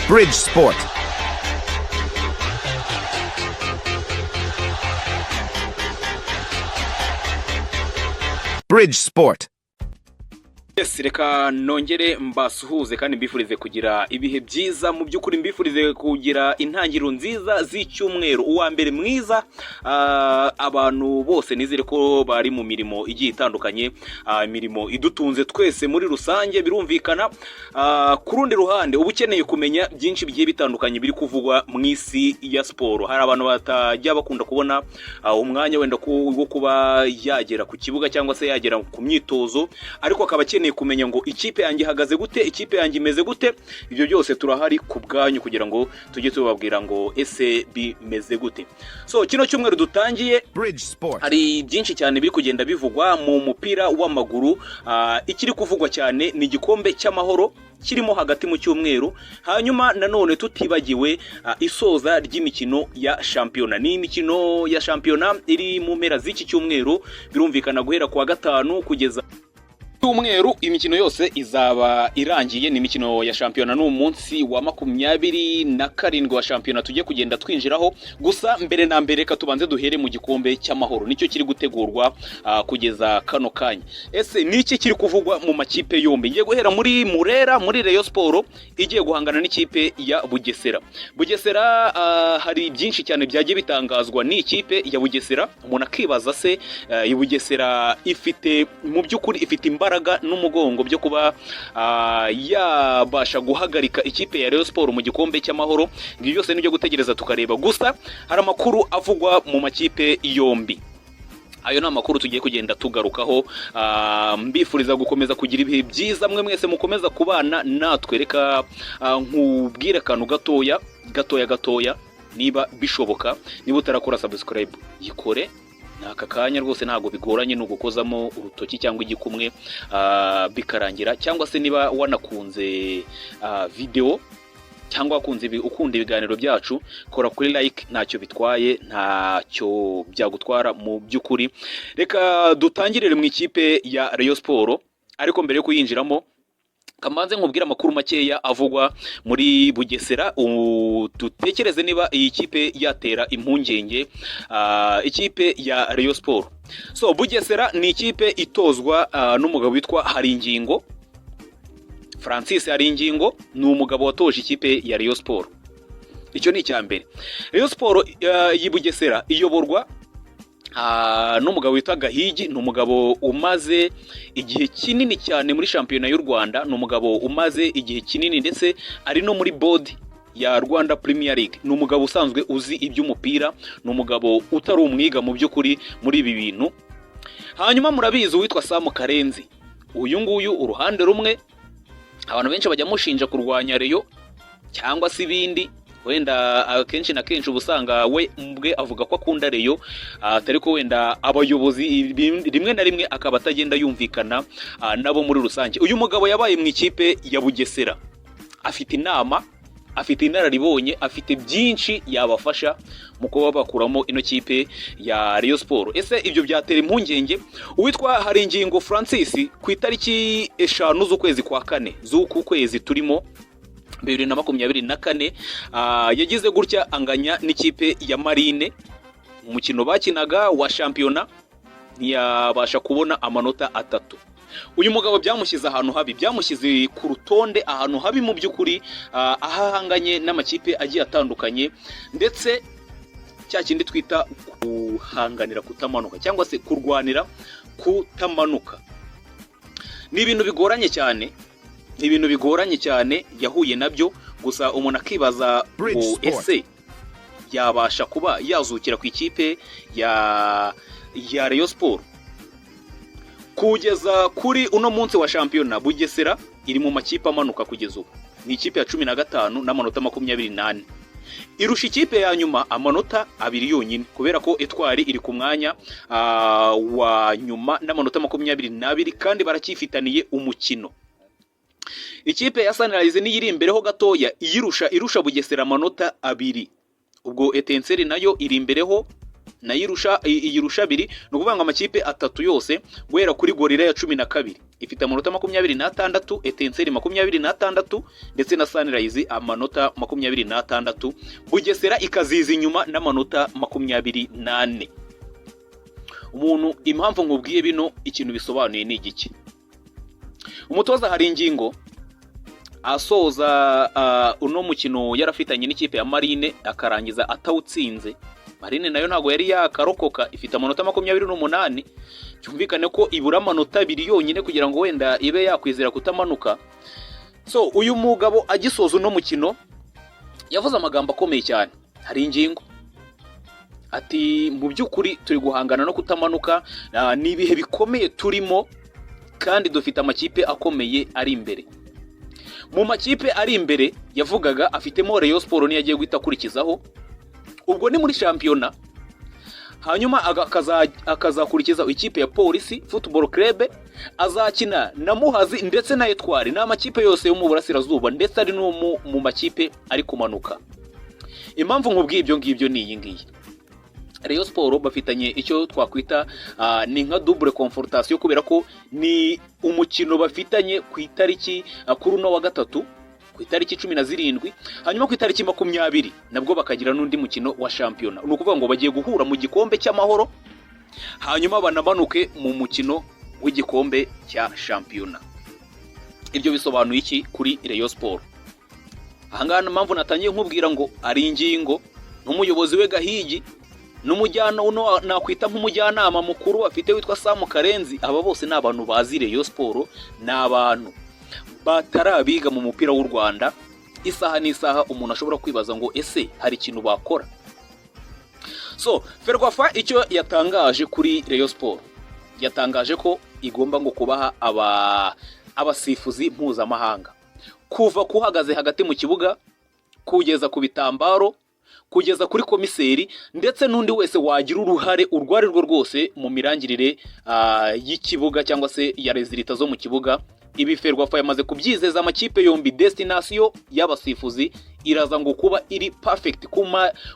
Bridge Sport. Bridge Sport. Yes, reka nongere mbasuhuze kandi mbifurize kugira ibihe byiza. Mu by'ukuri mbifurize kugira intangiriro nziza z'icyumweru, uwa mbere mwiza. Abantu bose nizere ko bari mu mirimo igiye itandukanye, imirimo idutunze twese muri rusange birumvikana. Ku rundi ruhande uba ukeneye kumenya byinshi bigiye bitandukanye biri kuvugwa mu isi ya siporo. Hari abantu batajya bakunda kubona umwanya wenda wo kuba yagera ku kibuga cyangwa se yagera ku myitozo, ariko akaba akeneye kumenya ngo ikipe yanjye ihagaze gute, ikipe yanjye imeze gute. Ibyo byose turahari ku bwanyu kugira ngo tujye tubabwira ngo ese bimeze gute. So kino cyumweru dutangiye hari byinshi cyane biri kugenda bivugwa mu mupira w'amaguru. Ikiri kuvugwa cyane ni igikombe cy'amahoro kirimo hagati mu cyumweru, hanyuma nanone tutibagiwe isoza ry'imikino ya shampiyona. Ni imikino ya shampiyona iri mu mpera z'iki cyumweru, birumvikana guhera kuwa gatanu kugeza cyumweru imikino yose izaba irangiye. Ni imikino ya shampiyona n'umunsi wa 27 wa shampiyona tugiye kugenda twinjiraho. Gusa mbere na mbere ka tubanze duhere mu gikombe cy'amahoro, nicyo kiri gutegurwa kugeza kano kanya. Ese niki kiri kuvugwa mu makipe yombi? Ngiye guhera muri Murera, muri Rayon Sport igiye guhangana n'ikipe ya Bugesera. Bugesera hari byinshi cyane byagiye bitangazwa ni ikipe ya Bugesera. Umuntu akibaza se Bugesera ifite mu by'ukuri ifite imbaraga n'umugongo byo kuba yabasha guhagarika ikipe ya Rayon Sport mu gikombe cy'amahoro? Ibyo byose nibyo gutegereza tukareba. Gusa hari amakuru avugwa mu makipe yombi. Ayo ni amakuru tugiye kugenda tugarukaho. Mbifuriza gukomeza kugira ibihe byiza mwe mwese mukomeza kubana natwe. Reka nkubwire akantu gatoya niba bishoboka, niba utarakora subscribe yikore. Naka kanya rwose ntago bigoranye no gukozamo urutoki cyangwa igikumwe bikarangira, cyangwa se niba wanakunze video cyangwa ukunda ibiganiro byacu, kora kuri like, ntacyo bitwaye, ntacyo byagutwara mu by'ukuri. Reka dutangirire mu ikipe ya Rayon Sport, ariko mbere yo kuyinjiramo kamanze nkubwira amakuru makeya avugwa muri Bugesera. Dutekereze niba iyi kipe yatera impungenge ikipe ya Rayon Sport. So Bugesera ni ikipe itozwa n'umugabo witwa Haringingo Francis. Haringingo ni umugabo watoje ikipe ya Rayon Sport. Icyo ni icyambere. Rayon Sport y'Ibugesera iyoborwa n'umugabo witwa Gahigi. Ni umugabo umaze igihe kinini cyane muri shampiyona y'u Rwanda, ni umugabo umaze igihe kinini ndetse ari no muri board ya Rwanda Premier League. Ni umugabo usanzwe uzi iby'umupira, ni umugabo utari umwiga mu by'ukuri muri ibi bintu. Hanyuma murabizi uwitwa Sam Karenzi. Uyu nguyu uruhande rumwe abantu benshi bajya mushinja kurwanya Rayon cyangwa se ibindi, wenda akenshi na kenshi ubusanga we mbwe avuga ko akunda Rayon, atari ko wenda abayobozi rimwe na rimwe akaba atagenda yumvikana nabo muri rusange. Uyu mugabo yabaye mu ikipe ya Bugesera, afite inama, afite inararibonye, afite byinshi yabafasha mu kuba bakuramo ino kipe ya Rayon Sport. Ese ibyo byatera impungenge? Uwitwa Haringingo Francis ku itariki 5 z'ukwezi kwa 4 z'uku kwezi turimo 2024 yagize gutya anganya n'ikipe ya Marine mu mukino bakinaga wa shampiyona, ntiyabasha kubona amanota 3. Uyu mugabo byamushyize ahantu habi, byamushyize ku rutonde ahantu habi mu by'ukuri, ahahanganye n'amakipe agiye atandukanye, ndetse cya kindi twita guhanganira kutamanuka cyangwa se kurwanira kutamanuka. Ni ibintu bigoranye cyane yahuye nabyo. Gusa umuntu akibaza ngo ese yabasha kuba yazukira ku ikipe ya Rayon Sport? Kugeza kuri uno munsi wa shampiyona Bugesera iri mu makipe amanuka kugeza ubu. Ni ikipe ya 15 n'amanota 28. Irusha ikipe ya nyuma amanota 2 yonyine, kubera ko Etwari iri ku mwanya wa nyuma n'amanota 22 kandi baracyifitaniye umukino. Ikipe ya Sunrise ni iri imbereho gatoya, irusha Bugesera amanota 2. Ubwo Etenseri nayo iri imbereho iyirusha abiri, ni ukuvuga ngo amakipe atatu yose guhera kuri Gorilla ya 12 ifite amanota 26, Etincelle 26 ndetse na Sunrise amanota 26, Bugesera ikaziza inyuma n'amanota 24. Umuntu impamvu nkubwiye bino ikintu bisobanuye ni igiki? Umutoza hari ingingo asoza uno mukino yarafitanye n'ikipe ya Marine akarangiza atawutsinze. Marine nayo ntago yari yakarokoka, ifite amanota 28, cyumvikane ko ibura amanota 2 yonyine kugira ngo wenda ibe yakwizera kutamanuka. So uyu mugabo agisoza uno mukino yavuze amagambo akomeye cyane. Hari ingingo ati mu by'ukuri turi guhangana no kutamanuka, nibihe bikomeye turimo kandi dufite amakipe akomeye ari imbere. Mu makipe ari imbere yavugaga afitemo Rayon Sport ni yagiye guhita kurikizaho, ubwo ni muri shampiyona. Hanyuma akazakurikiza ikipe ya Police Football Club, azakina na Muhazi ndetse na Etwari, na amakipe yose yo mu burasirazuba ndetse ari no mu makipe ari kumanuka. Impamvu nkubwiye ibyo ngibyo ni iyi ngiyi. Rayon Sport bafitanye icyo twakwita ni nka double confrontation, kubera ko ni umukino bafitanye ku itariki kuri uno wa gatatu, ku itariki 17, hanyuma ku itariki 20 nabwo bakagira n'undi mukino wa shampiyona. Ni ukuvuga ngo bagiye guhura mu gikombe cy'amahoro hanyuma banamanuke mu mukino w'igikombe cya shampiyona. Ibyo bisobanuye iki kuri Rayon Sport? Ahangana impamvu natangiye nkubwira ngo ari ingingo n'umuyobozi we Gahigi n'umujyana uno nakwita nk'umujyanama mukuru afite witwa Sam Karenzi. Aba bose ni abantu bazi Rayon Sport, ni abantu batarabiga mu mupira w'u Rwanda. Isaha n'isaha umuntu ashobora kwibaza ngo ese hari ikintu bakora. So Ferwafa icyo yatangaje kuri Rayon Sport, yatangaje ko igomba ngo kubaha abasifuzi mpuzamahanga, kuva kuhagaze hagati mu kibuga kugeza ku bitambaro, kugeza kuri komiseri ndetse n'undi wese wagira uruhare urwo ari rwo rwose mu mirangirire y'ikibuga cyangwa se ya rezilita zo mu kibuga. Ibi Ferwafa yamaze kubyizeza amakipe yombi. Destination y'abasifuzi iraza ngo kuba iri perfect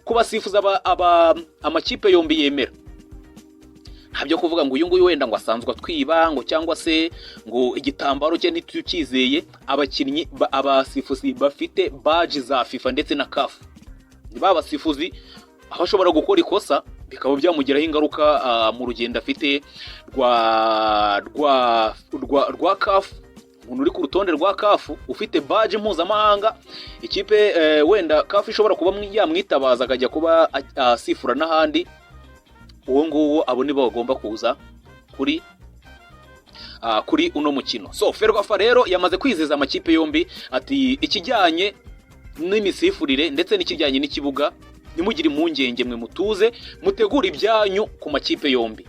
kubasifuza amakipe yombi yemera. Ntabyo kuvuga ngo uyu nguyu wenda ngo asanzwe twiba ngo cyangwa se ngo igitambaro cye ntitucyizeye. Abakinnyi abasifuzi bafite badge za FIFA ndetse na CAF, babasifuzi aho ashobora gukora ikosa bikaba byamugiraho ingaruka mu rugendo afite rwa CAF. Umuntu uri ku rutonde rwa CAF ufite badge mpuzamahanga, ikipe wenda CAF ishobora kuba yamwitabaza akajya kuba asifura n'ahandi, uwo nguwo abo nibo bagomba kuza kuri uno mukino. So Ferwafa rero yamaze kwizeza amakipe yombi ati ikijyanye n'imisifurire ndetse n'ikijyanye n'ikibuga nimugire impungenge, mwe mutuze mutegura ibyanyu ku makipe yombi.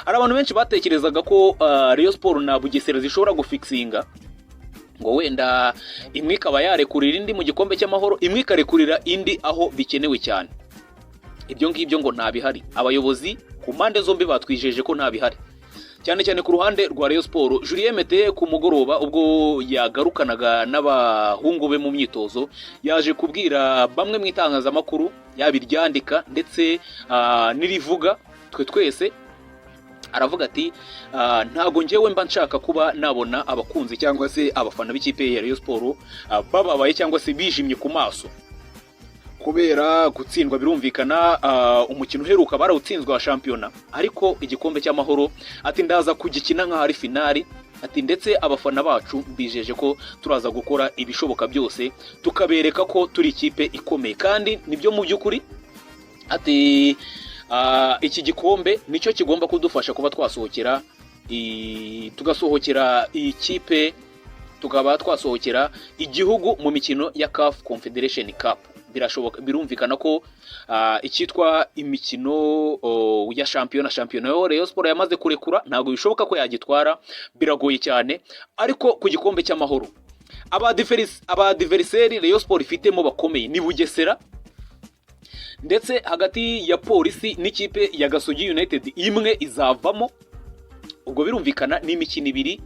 Hari abantu benshi batekerezaga ko Rayon Sport na Bugesera zishobora gufixinga ngo wenda imwe ikaba yarekurira indi mu gikombe cy'amahoro, imwe ikarekurira indi aho bikenewe cyane. Ibyo ngibyo ngo nta bihari. Abayobozi ku mpande zombi batwijeje ko nta bihari, cyane cyane ku ruhande rwa Rayon Sport. Julien Mete ku mugoroba ubwo yagarukanaga n'abahungu be mu myitozo yaje kubwira bamwe mu itangazamakuru yabiryandika ndetse n'irivuga twe twese, aravuga ati ntago ngewe mba nshaka kuba nabona abakunzi cyangwa se abafana b'ikipe ya Rayon Sport bababaye cyangwa se bijimye ku maso kubera gutsindwa. Birumvikana umukino uheruka barawutsinzwe wa shampiyona, ariko igikombe cy'amahoro ati ndaza kugikina nka hari finali. Ati ndetse abafana bacu bijeje ko turaza gukora ibishoboka byose tukabereka ko turi ikipe ikomeye, kandi nibyo mu by'ukuri. Ati iki gikombe nicyo kigomba kudufasha kuba twasohokera tugasohokera ikipe, tukaba twasohokera igihugu mu mikino ya CAF Confederation Cup. Birashoboka, birumvikana ko icyitwa imikino ya shampiyona yo Rayon Sport yamaze kurekura ntabwo bishoboka ko yagitwara, biragoye cyane. Ariko ku gikombe cy'amahoro abadiveriseri Rayon Sport ifitemo bakomeye ni Bugesera ndetse hagati ya Polisi n'ikipe ya Gasogi United imwe izavamo. Ubwo birumvikana n'imikino ibiri,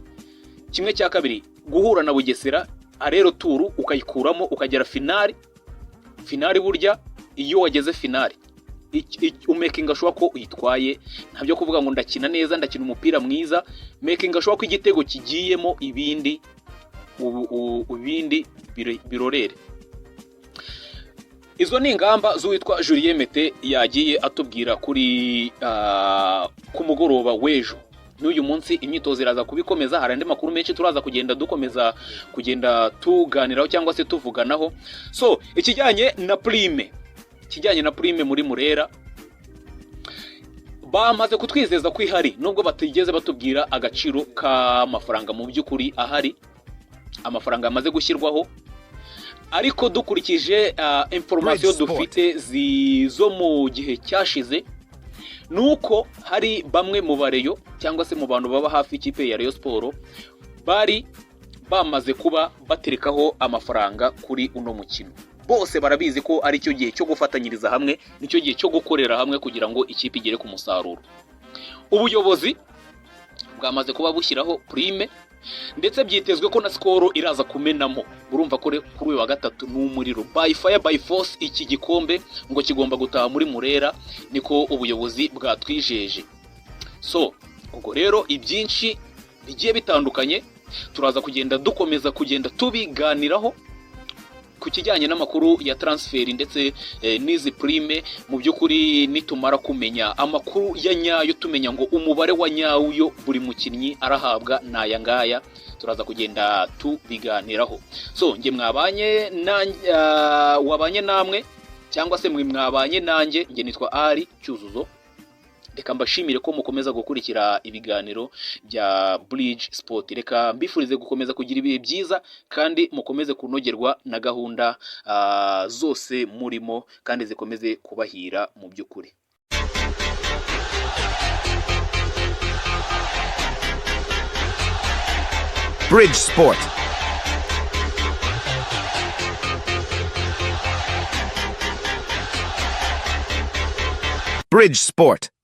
kimwe cya kabiri guhura na Bugesera arero turu ukayikuramo ukagera finali. Burya iyo wageze finali umakinga ashobora ko uyitwaye, ntabyo kuvuga ngo ndakina neza, ndakina umupira mwiza, makinga ashobora ko igitego kigiyemo ibindi birorere. Izo ni ingamba z'uwitwa Julien Mete yagiye atubwira kuri ku mugoroba w'ejo. N'uyu munsi imyitozo iraza kubikomeza, hari andi makuru menshi turaza kugenda tuganiraho cyangwa se tuvuganaho. So ikijyanye na prime muri Murera bamaze kutwizeza ko ihari, nubwo batigeze batubwira agaciro k'amafaranga mu by'ukuri ahari, amafaranga yamaze gushyirwaho. Ariko dukurikije information dufite zo mu gihe cyashize, nuko hari bamwe mu bareyo cyangwa se mu bantu baba hafi ikipe ya Rayon Sport bari bamaze kuba baterekaho amafaranga kuri uno mukino. Bose barabizi ko ari cyo gihe cyo gufatanyiriza hamwe, nicyo gihe cyo gukorera hamwe kugira ngo ikipe igere ku musaruro. Ubuyobozi bwamaze kuba bushyiraho prime, ndetse byitezwe ko na Skol iraza kumenamo. Urumva ko kuri uyu wa gatatu n'umuriro by fire by force iki gikombe ngo kigomba gutaha muri Murera, niko ubuyobozi bwatwijeje. So ubwo rero ibyinshi bigiye bitandukanye turaza kugenda tubiganiraho ku kijyanye n'amakuru ya transfer ndetse n'izi prime. Mu by'ukuri nitumara kumenya amakuru ya nyayo, tumenya ngo umubare wa nyawo buri mukinnyi arahabwa naya ngaya, turaza kugenda tubiganiraho. So nge wabanye namwe cyangwa se mwabanye nanjye, nge nitwa Ari Cyuzuzo. Reka mbashimire ko mukomeza gukurikira ibiganiro bya Bridge Sport. Reka mbifurize gukomeza kugira ibihe byiza kandi mukomeze kunogerwa na gahunda zose murimo kandi zikomeze kubahira mu by'ukuri. Bridge Sport. Bridge Sport.